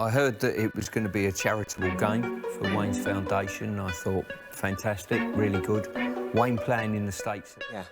I heard that it was going to be a charitable game for Wayne's Foundation. I thought, fantastic, really good. Wayne playing in the States. Yeah.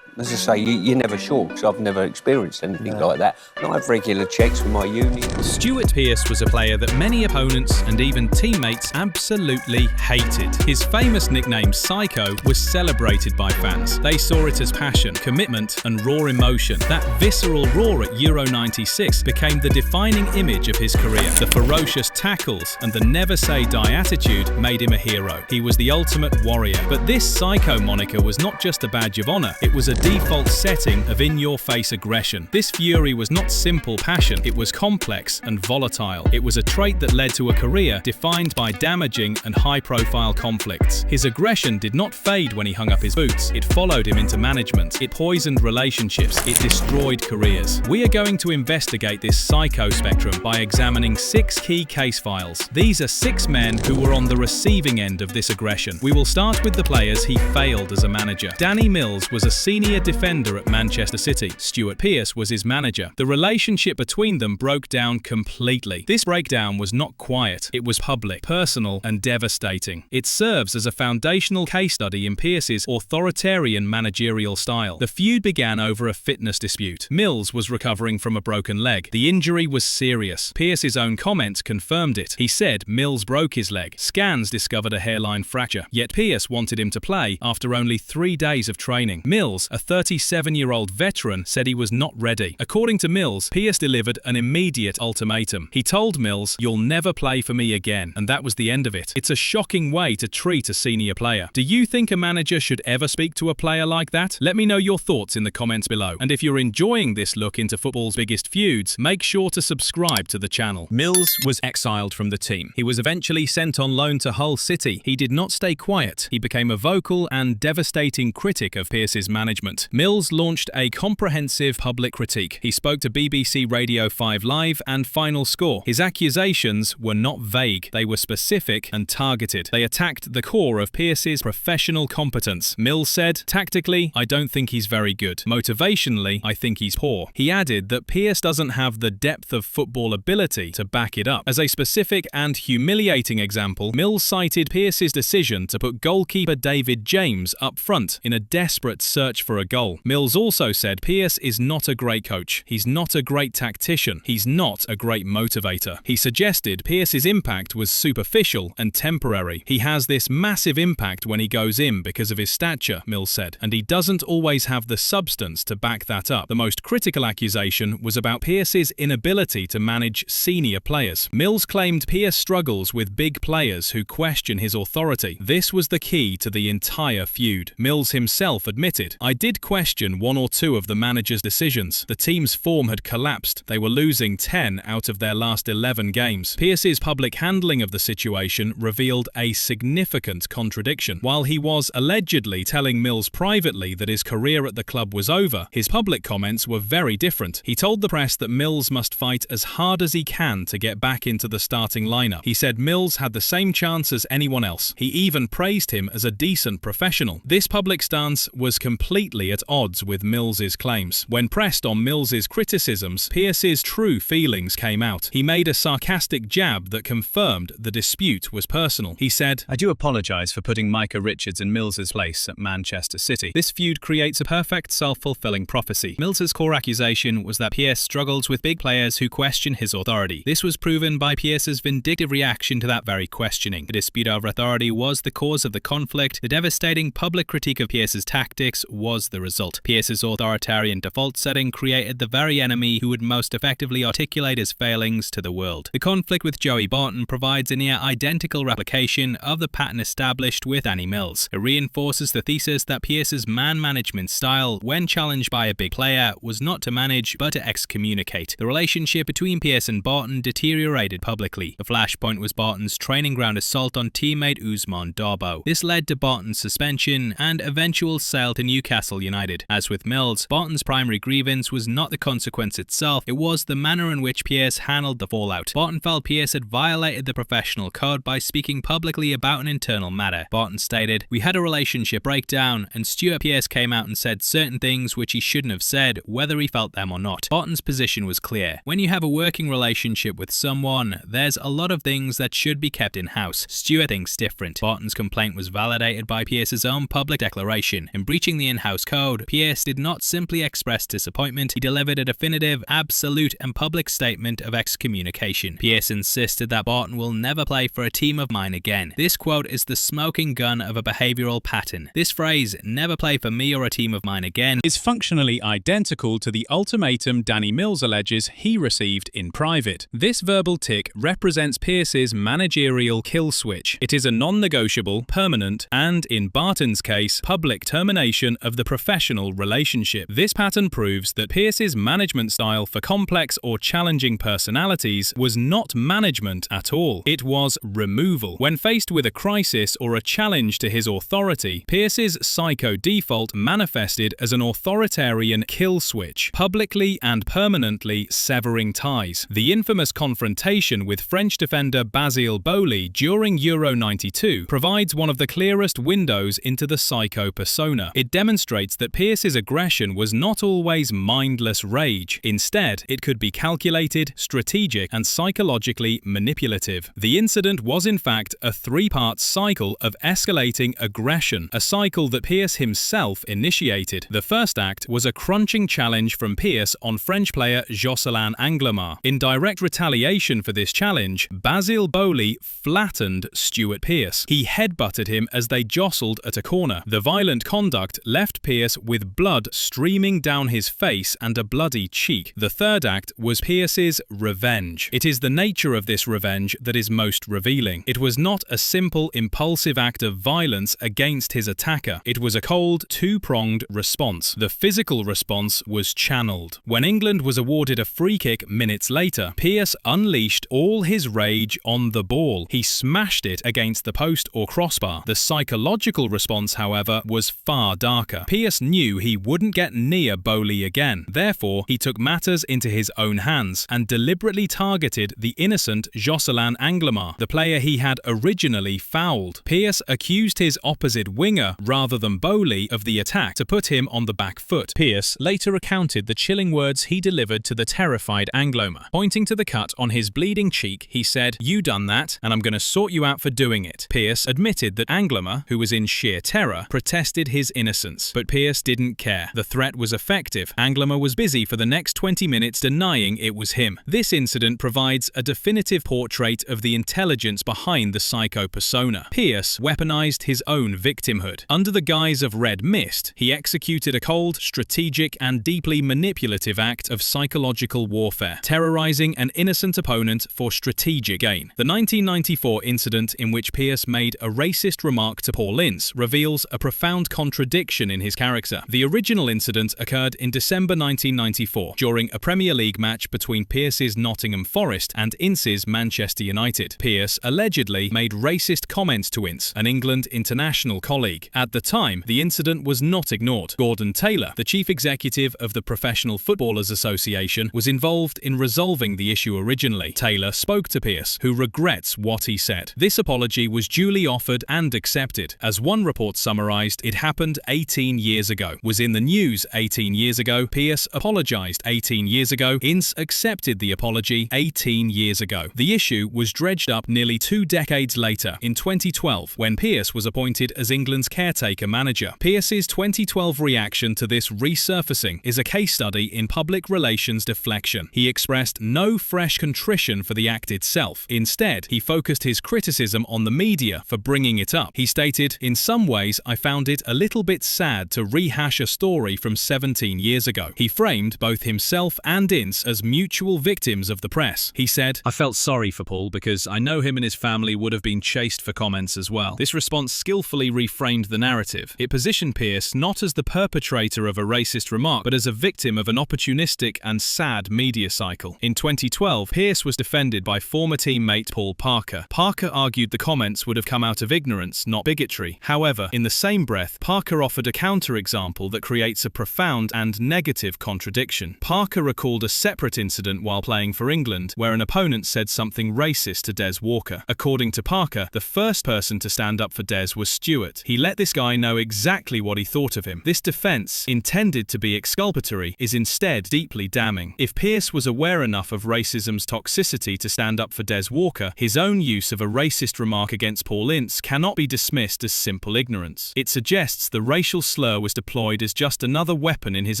As I say, you're never sure, because I've never experienced anything like that. And I have regular checks with my union. Stuart Pearce was a player that many opponents and even teammates absolutely hated. His famous nickname Psycho was celebrated by fans. They saw it as passion, commitment and raw emotion. That visceral roar at Euro 96 became the defining image of his career. The ferocious tackles and the never say die attitude made him a hero. He was the ultimate warrior. But this Psycho moniker was not just a badge of honour, it was a default setting of in-your-face aggression. This fury was not simple passion, it was complex and volatile. It was a trait that led to a career defined by damaging and high-profile conflicts. His aggression did not fade when he hung up his boots. It followed him into management. It poisoned relationships. It destroyed careers. We are going to investigate this psycho spectrum by examining 6 key case files. These are 6 men who were on the receiving end of this aggression. We will start with the players he failed as a manager. Danny Mills was a senior defender at Manchester City. Stuart Pearce was his manager. The relationship between them broke down completely. This breakdown was not quiet. It was public, personal, and devastating. It serves as a foundational case study in Pearce's authoritarian managerial style. The feud began over a fitness dispute. Mills was recovering from a broken leg. The injury was serious. Pearce's own comments confirmed it. He said Mills broke his leg. Scans discovered a hairline fracture. Yet Pearce wanted him to play after only 3 days of training. Mills, a 37-year-old veteran, said he was not ready. According to Mills, Pearce delivered an immediate ultimatum. He told Mills, "You'll never play for me again," and that was the end of it. It's a shocking way to treat a senior player. Do you think a manager should ever speak to a player like that? Let me know your thoughts in the comments below. And if you're enjoying this look into football's biggest feuds, make sure to subscribe to the channel. Mills was exiled from the team. He was eventually sent on loan to Hull City. He did not stay quiet. He became a vocal and devastating critic of Pearce's management. Mills launched a comprehensive public critique. He spoke to BBC Radio 5 Live and Final Score. His accusations were not vague. They were specific and targeted. They attacked the core of Pearce's professional competence. Mills said, "Tactically, I don't think he's very good. Motivationally, I think he's poor." He added that Pearce doesn't have the depth of football ability to back it up. As a specific and humiliating example, Mills cited Pearce's decision to put goalkeeper David James up front in a desperate search for a goal. Mills also said Pearce is not a great coach. He's not a great tactician. He's not a great motivator. He suggested Pearce's impact was superficial and temporary. He has this massive impact when he goes in because of his stature, Mills said, and he doesn't always have the substance to back that up. The most critical accusation was about Pearce's inability to manage senior players. Mills claimed Pearce struggles with big players who question his authority. This was the key to the entire feud. Mills himself admitted, "I did question 1 or 2 of the manager's decisions. The team's form had collapsed. They were losing 10 out of their last 11 games." Pearce's public handling of the situation revealed a significant contradiction. While he was allegedly telling Mills privately that his career at the club was over, his public comments were very different. He told the press that Mills must fight as hard as he can to get back into the starting lineup. He said Mills had the same chance as anyone else. He even praised him as a decent professional. This public stance was completely at odds with Mills's claims. When pressed on Mills's criticisms, Pearce's true feelings came out. He made a sarcastic jab that confirmed the dispute was personal. He said, "I do apologise for putting Micah Richards in Mills's place at Manchester City. This feud creates a perfect self-fulfilling prophecy." Mills's core accusation was that Pearce struggles with big players who question his authority. This was proven by Pearce's vindictive reaction to that very questioning. The dispute over authority was the cause of the conflict. The devastating public critique of Pearce's tactics was the result. Pearce's authoritarian default setting created the very enemy who would most effectively articulate his failings to the world. The conflict with Joey Barton provides a near identical replication of the pattern established with Danny Mills. It reinforces the thesis that Pearce's man management style, when challenged by a big player, was not to manage but to excommunicate. The relationship between Pearce and Barton deteriorated publicly. The flashpoint was Barton's training ground assault on teammate Ousmane Darboe. This led to Barton's suspension and eventual sale to Newcastle Newcastle United. As with Mills, Barton's primary grievance was not the consequence itself, it was the manner in which Pearce handled the fallout. Barton felt Pearce had violated the professional code by speaking publicly about an internal matter. Barton stated, "We had a relationship breakdown, and Stuart Pearce came out and said certain things which he shouldn't have said, whether he felt them or not." Barton's position was clear. When you have a working relationship with someone, there's a lot of things that should be kept in-house. Stuart thinks different. Barton's complaint was validated by Pearce's own public declaration. In breaching the in-house code, Pearce did not simply express disappointment, he delivered a definitive, absolute and public statement of excommunication. Pearce insisted that Barton will never play for a team of mine again. This quote is the smoking gun of a behavioural pattern. This phrase, "never play for me or a team of mine again," is functionally identical to the ultimatum Danny Mills alleges he received in private. This verbal tick represents Pearce's managerial kill switch. It is a non-negotiable, permanent, and, in Barton's case, public termination of the professional relationship. This pattern proves that Pearce's management style for complex or challenging personalities was not management at all. It was removal. When faced with a crisis or a challenge to his authority, Pearce's psycho default manifested as an authoritarian kill switch, publicly and permanently severing ties. The infamous confrontation with French defender Basile Boli during Euro '92 provides one of the clearest windows into the psycho persona. It demonstrates that Pearce's aggression was not always mindless rage. Instead, it could be calculated, strategic, and psychologically manipulative. The incident was in fact a three-part cycle of escalating aggression, a cycle that Pearce himself initiated. The first act was a crunching challenge from Pearce on French player Jocelyn Anglemar. In direct retaliation for this challenge, Basile Boli flattened Stuart Pearce. He headbutted him as they jostled at a corner. The violent conduct left Pearce with blood streaming down his face and a bloody cheek. The third act was Pearce's revenge. It is the nature of this revenge that is most revealing. It was not a simple, impulsive act of violence against his attacker. It was a cold, two-pronged response. The physical response was channeled. When England was awarded a free kick minutes later, Pearce unleashed all his rage on the ball. He smashed it against the post or crossbar. The psychological response, however, was far darker. Pearce knew he wouldn't get near Boli again. Therefore, he took matters into his own hands and deliberately targeted the innocent Jocelyn Anglemar, the player he had originally fouled. Pearce accused his opposite winger, rather than Boli, of the attack to put him on the back foot. Pearce later recounted the chilling words he delivered to the terrified Anglemar. Pointing to the cut on his bleeding cheek, he said, "You done that, and I'm going to sort you out for doing it." Pearce admitted that Anglemar, who was in sheer terror, protested his innocence. But Pearce didn't care. The threat was effective. Anglemar was busy for the next 20 minutes denying it was him. This incident provides a definitive portrait of the intelligence behind the psycho persona. Pearce weaponized his own victimhood. Under the guise of red mist, he executed a cold, strategic, and deeply manipulative act of psychological warfare, terrorizing an innocent opponent for strategic gain. The 1994 incident in which Pearce made a racist remark to Paul Ince reveals a profound contradiction in his character. The original incident occurred in December 1994 during a Premier League match between Pearce's Nottingham Forest and Ince's Manchester United. Pearce allegedly made racist comments to Ince, an England international colleague. At the time, the incident was not ignored. Gordon Taylor, the chief executive of the Professional Footballers Association, was involved in resolving the issue originally. Taylor spoke to Pearce, who regrets what he said. This apology was duly offered and accepted. As one report summarized, it happened 18 years ago. Was in the news 18 years ago. Pearce apologized 18 years ago. Ince accepted the apology 18 years ago. The issue was dredged up nearly 2 decades later, in 2012, when Pearce was appointed as England's caretaker manager. Pearce's 2012 reaction to this resurfacing is a case study in public relations deflection. He expressed no fresh contrition for the act itself. Instead, he focused his criticism on the media for bringing it up. He stated, "In some ways, I found it a little bit sad to rehash a story from 17 years ago." He framed both himself and Ince as mutual victims of the press. He said, "I felt sorry for Paul because I know him and his family would have been chased for comments as well." This response skillfully reframed the narrative. It positioned Pearce not as the perpetrator of a racist remark, but as a victim of an opportunistic and sad media cycle. In 2012, Pearce was defended by former teammate Paul Parker. Parker argued the comments would have come out of ignorance, not bigotry. However, in the same breath, Parker offered a counter counterexample that creates a profound and negative contradiction. Parker recalled a separate incident while playing for England, where an opponent said something racist to Des Walker. According to Parker, the first person to stand up for Des was Stuart. He let this guy know exactly what he thought of him. This defense, intended to be exculpatory, is instead deeply damning. If Pearce was aware enough of racism's toxicity to stand up for Des Walker, his own use of a racist remark against Paul Ince cannot be dismissed as simple ignorance. It suggests the racial slur was deployed as just another weapon in his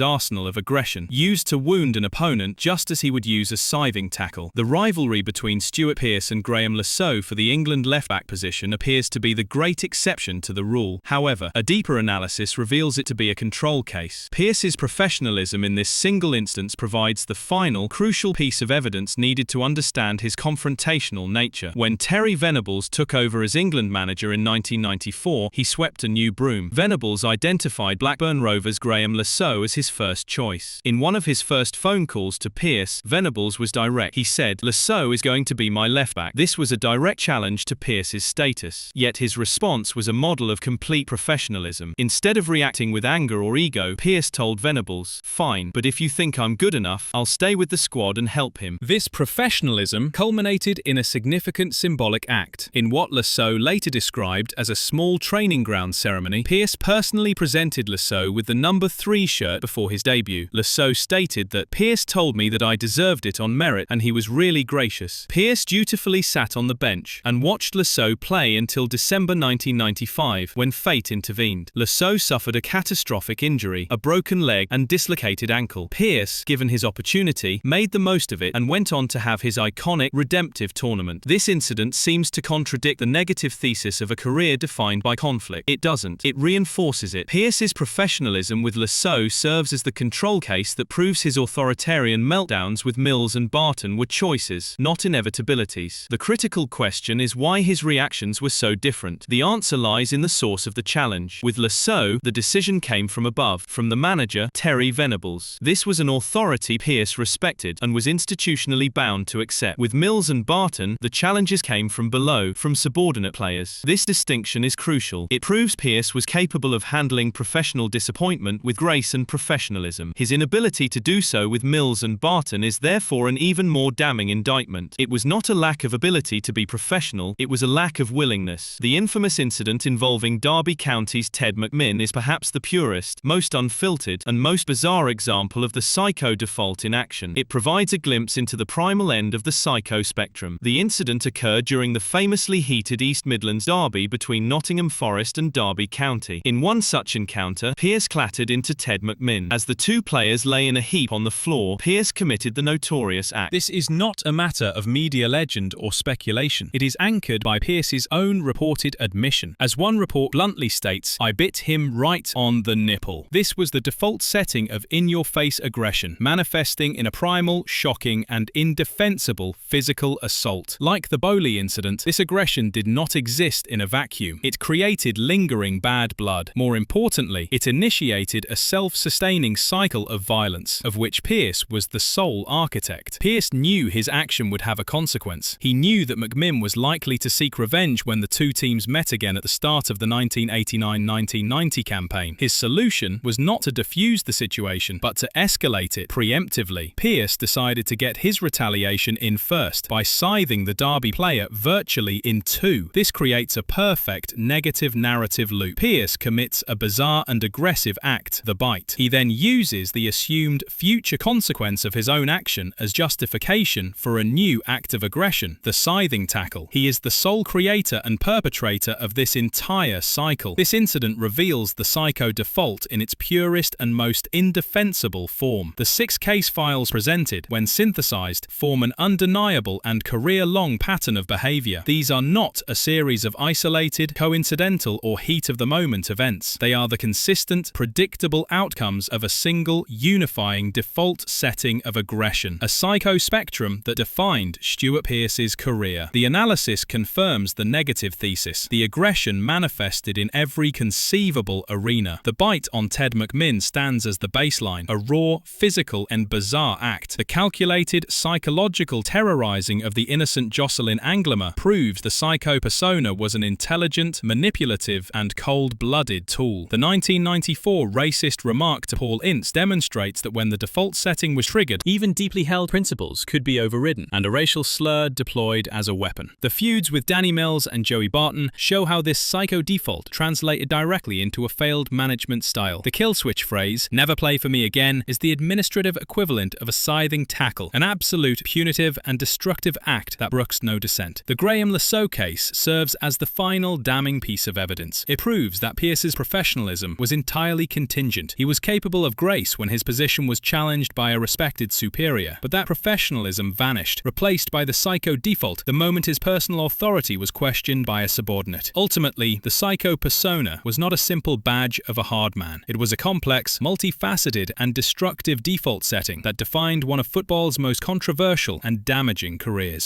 arsenal of aggression, used to wound an opponent just as he would use a scything tackle. The rivalry between Stuart Pearce and Graham Lasso for the England left-back position appears to be the great exception to the rule. However, a deeper analysis reveals it to be a control case. Pearce's professionalism in this single instance provides the final, crucial piece of evidence needed to understand his confrontational nature. When Terry Venables took over as England manager in 1994, he swept a new broom. Venables identified Blackburn Rovers' Graham Lasso as his first choice. In one of his first phone calls to Pearce, Venables was direct. He said, "Lasso is going to be my left-back." This was a direct challenge to Pearce's status. Yet his response was a model of complete professionalism. Instead of reacting with anger or ego, Pearce told Venables, "Fine, but if you think I'm good enough, I'll stay with the squad and help him." This professionalism culminated in a significant symbolic act. In what Lasso later described as a small training ground ceremony, Pearce personally presented Lasso with the number 3 shirt before his debut. Lasso stated that Pearce told me that I deserved it on merit and he was really gracious. Pearce dutifully sat on the bench and watched Lasso play until December 1995, when fate intervened. Lasso suffered a catastrophic injury, a broken leg and dislocated ankle. Pearce, given his opportunity, made the most of it and went on to have his iconic, redemptive tournament. This incident seems to contradict the negative thesis of a career defined by conflict. It doesn't. It reinforces it. Pearce's professionalism with Lasso serves as the control case that proves his authoritarian meltdowns with Mills and Barton were choices, not inevitabilities. The critical question is why his reactions were so different. The answer lies in the source of the challenge. With Lasso, the decision came from above, from the manager, Terry Venables. This was an authority Pearce respected and was institutionally bound to accept. With Mills and Barton, the challenges came from below, from subordinate players. This distinction is crucial. It proves Pearce was capable of handling professional disappointment with grace and professionalism. His inability to do so with Mills and Barton is therefore an even more damning indictment. It was not a lack of ability to be professional, it was a lack of willingness. The infamous incident involving Derby County's Ted McMinn is perhaps the purest, most unfiltered, and most bizarre example of the psycho default in action. It provides a glimpse into the primal end of the psycho spectrum. The incident occurred during the famously heated East Midlands derby between Nottingham Forest and Derby County. In one such encounter, Pearce clattered into Ted McMinn. As the two players lay in a heap on the floor, Pearce committed the notorious act. This is not a matter of media legend or speculation. It is anchored by Pearce's own reported admission. As one report bluntly states, "I bit him right on the nipple." This was the default setting of in-your-face aggression, manifesting in a primal, shocking, and indefensible physical assault. Like the Bowley incident, this aggression did not exist in a vacuum. It created lingering bad blood. More importantly, it initiated a self-sustaining cycle of violence, of which Pearce was the sole architect. Pearce knew his action would have a consequence. He knew that McMinn was likely to seek revenge when the two teams met again at the start of the 1989-1990 campaign. His solution was not to defuse the situation, but to escalate it preemptively. Pearce decided to get his retaliation in first by scything the Derby player virtually in two. This creates a perfect negative narrative loop. Pearce commits a bizarre and aggressive act, the bite. He then uses the assumed future consequence of his own action as justification for a new act of aggression, the scything tackle. He is the sole creator and perpetrator of this entire cycle. This incident reveals the psycho default in its purest and most indefensible form. The 6 case files presented, when synthesized, form an undeniable and career-long pattern of behavior. These are not a series of isolated, coincidental, or heat-of-the-moment events. They are the consistent, predictable outcomes of a single, unifying default setting of aggression, a psycho spectrum that defined Stuart Pearce's career. The analysis confirms the negative thesis. The aggression manifested in every conceivable arena. The bite on Ted McMinn stands as the baseline, a raw, physical, and bizarre act. The calculated, psychological terrorizing of the innocent Jocelyn Anglemer proves the psycho persona was an intelligent, manipulative, and cold-blooded tool. The 1994 racist remark to Paul Ince demonstrates that when the default setting was triggered, even deeply held principles could be overridden, and a racial slur deployed as a weapon. The feuds with Danny Mills and Joey Barton show how this psycho default translated directly into a failed management style. The kill switch phrase, "never play for me again," is the administrative equivalent of a scything tackle, an absolute punitive and destructive act that brooks no dissent. The Graham Lasso case serves as the final damning piece of evidence. It proves that Pearce's professionalism was entirely contingent. He was capable of grace when his position was challenged by a respected superior, but that professionalism vanished, replaced by the psycho default the moment his personal authority was questioned by a subordinate. Ultimately, the psycho persona was not a simple badge of a hard man. It was a complex, multifaceted, and destructive default setting that defined one of football's most controversial and damaging careers.